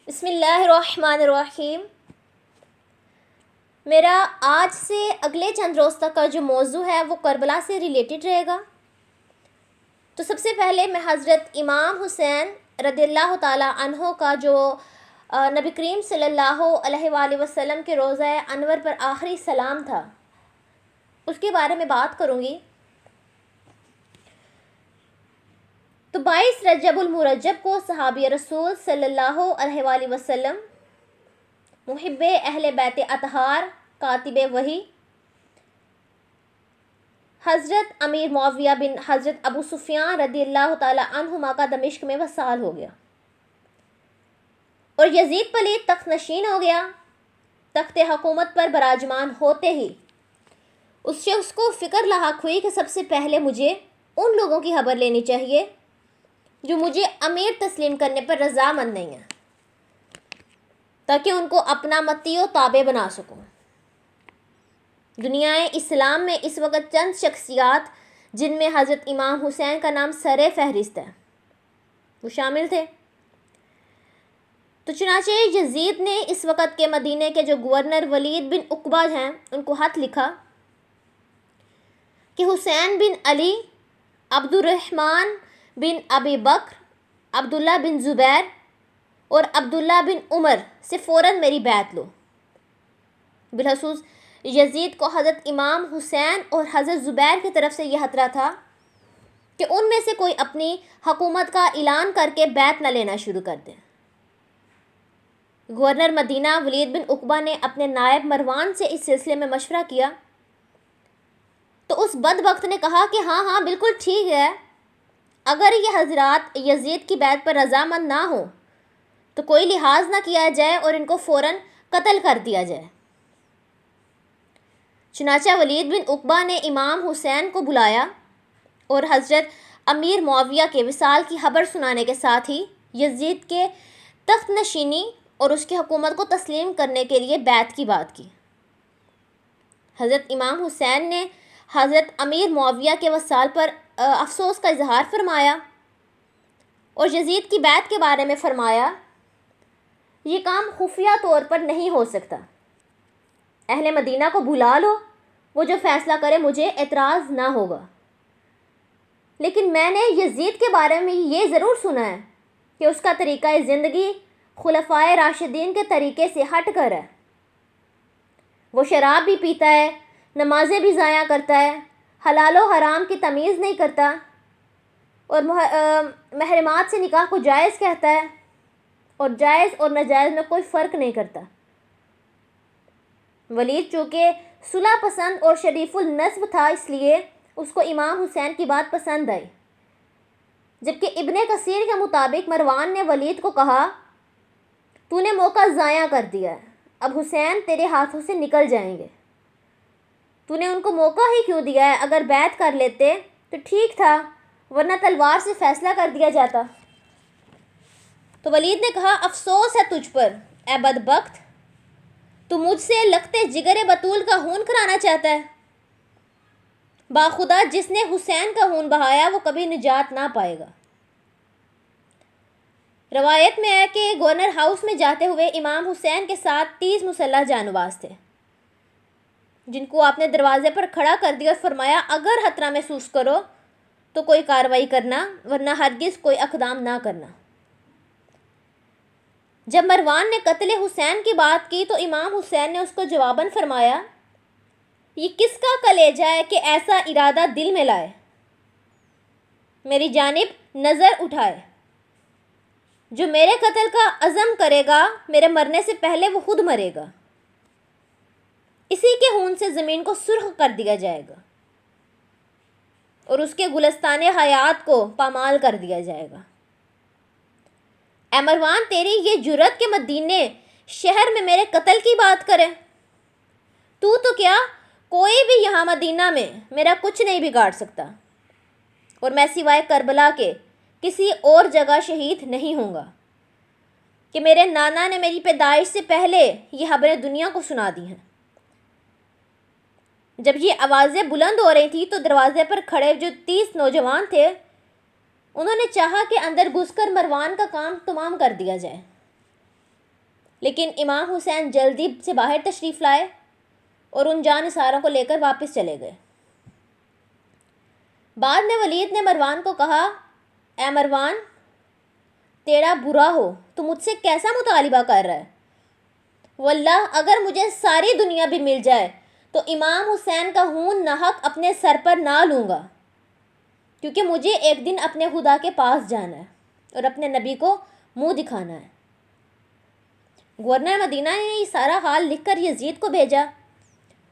بسم اللہ الرحمن الرحیم۔ میرا آج سے اگلے چند روز تک کا جو موضوع ہے وہ کربلا سے ریلیٹڈ رہے گا۔ تو سب سے پہلے میں حضرت امام حسین رضی اللہ تعالیٰ عنہ کا جو نبی کریم صلی اللہ علیہ وآلہ وسلم کے روضہ انور پر آخری سلام تھا اس کے بارے میں بات کروں گی۔ تو 22 رجب المرجب کو صحابی رسول صلی اللہ علیہ وآلہ وسلم، محب اہل بیت اطہار، کاتب وحی، حضرت امیر معاویہ بن حضرت ابو سفیان رضی اللہ تعالی عنہما کا دمشق میں وصال ہو گیا اور یزید پلید تخت نشین ہو گیا۔ تخت حکومت پر براجمان ہوتے ہی اس شخص کو فکر لاحق ہوئی کہ سب سے پہلے مجھے ان لوگوں کی خبر لینی چاہیے جو مجھے امیر تسلیم کرنے پر رضامند نہیں ہیں، تاکہ ان کو اپنا مطیع و تابع بنا سکوں۔ دنیا اسلام میں اس وقت چند شخصیات جن میں حضرت امام حسین کا نام سر فہرست ہے وہ شامل تھے۔ تو چنانچہ یزید نے اس وقت کے مدینے کے جو گورنر ولید بن عقبہ ہیں ان کو خط لکھا کہ حسین بن علی، عبد الرحمن بن ابی بکر، عبداللہ بن زبیر اور عبداللہ بن عمر سے فوراً میری بیعت لو۔ بالخصوص یزید کو حضرت امام حسین اور حضرت زبیر کی طرف سے یہ خطرہ تھا کہ ان میں سے کوئی اپنی حکومت کا اعلان کر کے بیعت نہ لینا شروع کر دے۔ گورنر مدینہ ولید بن عقبہ نے اپنے نائب مروان سے اس سلسلے میں مشورہ کیا تو اس بدبخت نے کہا کہ ہاں بالکل ٹھیک ہے، اگر یہ حضرات یزید کی بیعت پر رضامند نہ ہوں تو کوئی لحاظ نہ کیا جائے اور ان کو فوراً قتل کر دیا جائے۔ چنانچہ ولید بن عقبہ نے امام حسین کو بلایا اور حضرت امیر معاویہ کے وصال کی خبر سنانے کے ساتھ ہی یزید کے تخت نشینی اور اس کی حکومت کو تسلیم کرنے کے لیے بیعت کی بات کی۔ حضرت امام حسین نے حضرت امیر معاویہ کے وصال پر افسوس کا اظہار فرمایا اور یزید کی بیعت کے بارے میں فرمایا، یہ کام خفیہ طور پر نہیں ہو سکتا، اہل مدینہ کو بلا لو، وہ جو فیصلہ کرے مجھے اعتراض نہ ہوگا، لیکن میں نے یزید کے بارے میں یہ ضرور سنا ہے کہ اس کا طریقہ زندگی خلفائے راشدین کے طریقے سے ہٹ کر ہے۔ وہ شراب بھی پیتا ہے، نمازیں بھی ضائع کرتا ہے، حلال و حرام کی تمیز نہیں کرتا اور محرمات سے نکاح کو جائز کہتا ہے اور جائز اور ناجائز میں کوئی فرق نہیں کرتا۔ ولید چونکہ صلح پسند اور شریف النسب تھا اس لیے اس کو امام حسین کی بات پسند آئی، جبکہ ابن کثیر کے مطابق مروان نے ولید کو کہا، تو نے موقع ضائع کر دیا ہے، اب حسین تیرے ہاتھوں سے نکل جائیں گے، تو نے ان کو موقع ہی کیوں دیا ہے؟ اگر بیعت کر لیتے تو ٹھیک تھا، ورنہ تلوار سے فیصلہ کر دیا جاتا۔ تو ولید نے کہا، افسوس ہے تجھ پر اے بدبخت، تو مجھ سے لخت جگر بطول کا خون کرانا چاہتا ہے۔ باخدا جس نے حسین کا خون بہایا وہ کبھی نجات نہ پائے گا۔ روایت میں ہے کہ گورنر ہاؤس میں جاتے ہوئے امام حسین کے ساتھ 30 مسلح جانباز تھے، جن کو آپ نے دروازے پر کھڑا کر دیا اور فرمایا، اگر خطرہ محسوس کرو تو کوئی کارروائی کرنا، ورنہ ہرگز کوئی اقدام نہ کرنا۔ جب مروان نے قتل حسین کی بات کی تو امام حسین نے اس کو جواباً فرمایا، یہ کس کا کلیجہ ہے کہ ایسا ارادہ دل میں لائے، میری جانب نظر اٹھائے، جو میرے قتل کا عزم کرے گا میرے مرنے سے پہلے وہ خود مرے گا، اسی کے خون سے زمین کو سرخ کر دیا جائے گا اور اس کے گلستان حیات کو پامال کر دیا جائے گا۔ اے مروان، تیری یہ جرأت کہ مدینے شہر میں میرے قتل کی بات کرے، تو کیا کوئی بھی یہاں مدینہ میں میرا کچھ نہیں بگاڑ سکتا اور میں سوائے کربلا کے کسی اور جگہ شہید نہیں ہوں گا کہ میرے نانا نے میری پیدائش سے پہلے یہ خبریں دنیا کو سنا دی ہیں۔ جب یہ آوازیں بلند ہو رہی تھی تو دروازے پر کھڑے جو 30 نوجوان تھے انہوں نے چاہا کہ اندر گھس کر مروان کا کام تمام کر دیا جائے، لیکن امام حسین جلدی سے باہر تشریف لائے اور ان جانثاروں کو لے کر واپس چلے گئے۔ بعد میں ولید نے مروان کو کہا، اے مروان، تیرا برا ہو، تو مجھ سے کیسا مطالبہ کر رہا ہے؟ واللہ اگر مجھے ساری دنیا بھی مل جائے تو امام حسین کا خون ناحق اپنے سر پر نہ لوں گا، کیونکہ مجھے ایک دن اپنے خدا کے پاس جانا ہے اور اپنے نبی کو منہ دکھانا ہے۔ گورنر مدینہ نے یہ سارا حال لکھ کر یزید کو بھیجا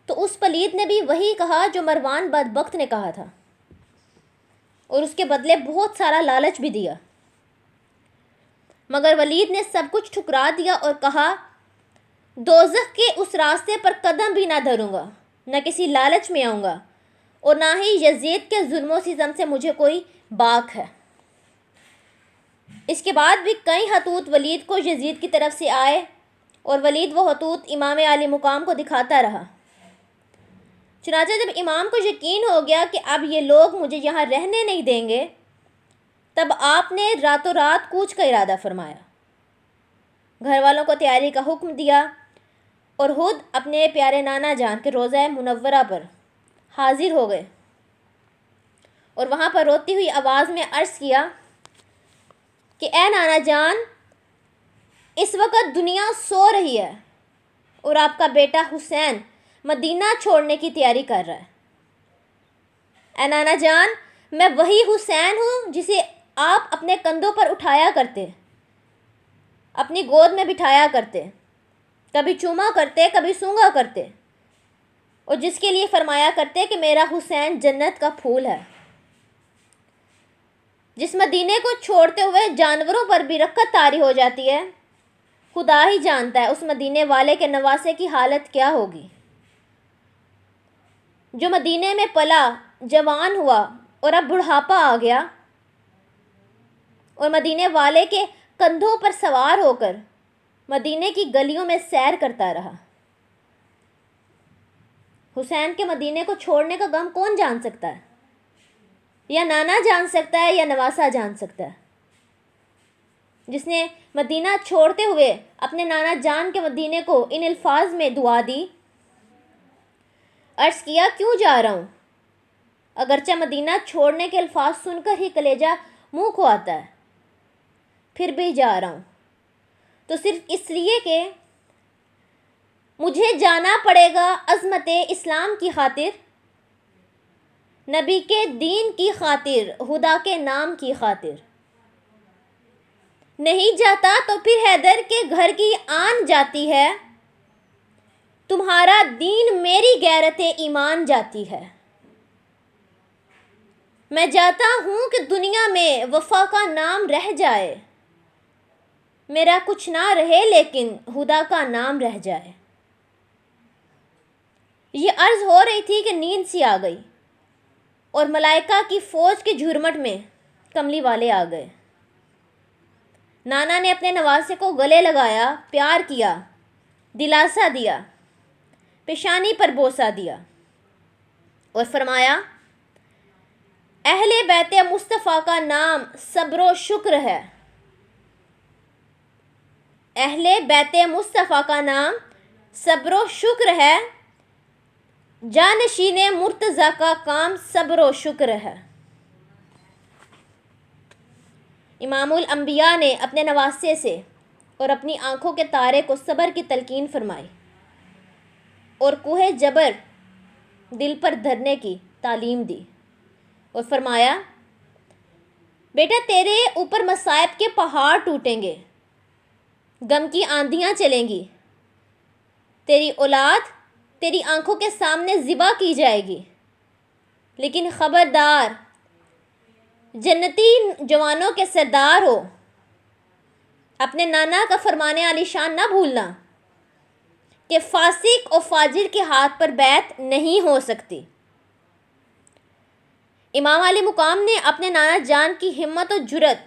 تو اس پلید نے بھی وہی کہا جو مروان بدبخت نے کہا تھا، اور اس کے بدلے بہت سارا لالچ بھی دیا۔ مگر ولید نے سب کچھ ٹھکرا دیا اور کہا، دوزخ کے اس راستے پر قدم بھی نہ دھروں گا، نہ کسی لالچ میں آؤں گا، اور نہ ہی یزید کے ظلم و ستم سے مجھے کوئی باک ہے۔ اس کے بعد بھی کئی خطوط ولید کو یزید کی طرف سے آئے اور ولید وہ خطوط امام علی مقام کو دکھاتا رہا۔ چنانچہ جب امام کو یقین ہو گیا کہ اب یہ لوگ مجھے یہاں رہنے نہیں دیں گے، تب آپ نے راتوں رات کوچ کا ارادہ فرمایا، گھر والوں کو تیاری کا حکم دیا اور خود اپنے پیارے نانا جان کے روضہ منورہ پر حاضر ہو گئے اور وہاں پر روتی ہوئی آواز میں عرض کیا کہ اے نانا جان، اس وقت دنیا سو رہی ہے اور آپ کا بیٹا حسین مدینہ چھوڑنے کی تیاری کر رہا ہے۔ اے نانا جان، میں وہی حسین ہوں جسے آپ اپنے کندھوں پر اٹھایا کرتے، اپنی گود میں بٹھایا کرتے، کبھی چوما کرتے، کبھی سونگا کرتے، اور جس کے لیے فرمایا کرتے کہ میرا حسین جنت کا پھول ہے۔ جس مدینے کو چھوڑتے ہوئے جانوروں پر بھی رحمت طاری ہو جاتی ہے، خدا ہی جانتا ہے اس مدینے والے کے نواسے کی حالت کیا ہوگی۔ جو مدینے میں پلا، جوان ہوا اور اب بڑھاپا آ گیا اور مدینے والے کے کندھوں پر سوار ہو کر مدینے کی گلیوں میں سیر کرتا رہا۔ حسین کے مدینے کو چھوڑنے کا غم کون جان سکتا ہے؟ یا نانا جان سکتا ہے یا نواسہ جان سکتا ہے؟ جس نے مدینہ چھوڑتے ہوئے اپنے نانا جان کے مدینے کو ان الفاظ میں دعا دی، عرض کیا، کیوں جا رہا ہوں؟ اگرچہ مدینہ چھوڑنے کے الفاظ سن کر ہی کلیجہ منہ کو آتا ہے، پھر بھی جا رہا ہوں تو صرف اس لیے کہ مجھے جانا پڑے گا عظمت اسلام کی خاطر، نبی کے دین کی خاطر، خدا کے نام کی خاطر۔ نہیں جاتا تو پھر حیدر کے گھر کی آن جاتی ہے، تمہارا دین میری غیرت ایمان جاتی ہے۔ میں جاتا ہوں کہ دنیا میں وفا کا نام رہ جائے، میرا کچھ نہ رہے لیکن خدا کا نام رہ جائے۔ یہ عرض ہو رہی تھی کہ نیند سی آ گئی اور ملائکہ کی فوج کے جھرمٹ میں کملی والے آ گئے۔ نانا نے اپنے نواسے کو گلے لگایا، پیار کیا، دلاسا دیا، پیشانی پر بوسہ دیا اور فرمایا، اہل بیت مصطفیٰ کا نام صبر و شکر ہے۔ اہل بیت مصطفیٰ کا نام صبر و شکر ہے، جانشین مرتضیٰ کا کام صبر و شکر ہے۔ امام الانبیاء نے اپنے نواسے سے اور اپنی آنکھوں کے تارے کو صبر کی تلقین فرمائی اور کوہ جبر دل پر دھرنے کی تعلیم دی اور فرمایا، بیٹا تیرے اوپر مصائب کے پہاڑ ٹوٹیں گے، غم کی آندھیاں چلیں گی، تیری اولاد تیری آنکھوں کے سامنے ذبح کی جائے گی، لیکن خبردار، جنتی جوانوں کے سردار ہو، اپنے نانا کا فرمانے عالی شان نہ بھولنا کہ فاسق اور فاجر کے ہاتھ پر بیعت نہیں ہو سکتی۔ امام علی مقام نے اپنے نانا جان کی ہمت و جرأت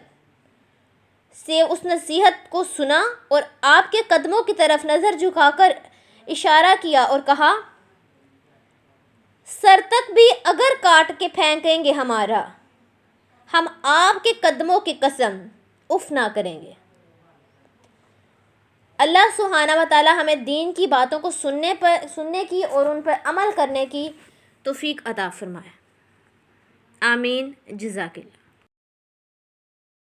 سے اس نصیحت کو سنا اور آپ کے قدموں کی طرف نظر جھکا کر اشارہ کیا اور کہا، سر تک بھی اگر کاٹ کے پھینکیں گے ہمارا، ہم آپ کے قدموں کی قسم اف نہ کریں گے۔ اللہ سبحانہ و تعالی ہمیں دین کی باتوں کو سننے کی اور ان پر عمل کرنے کی توفیق عطا فرمائے. آمین. جزاک اللہ.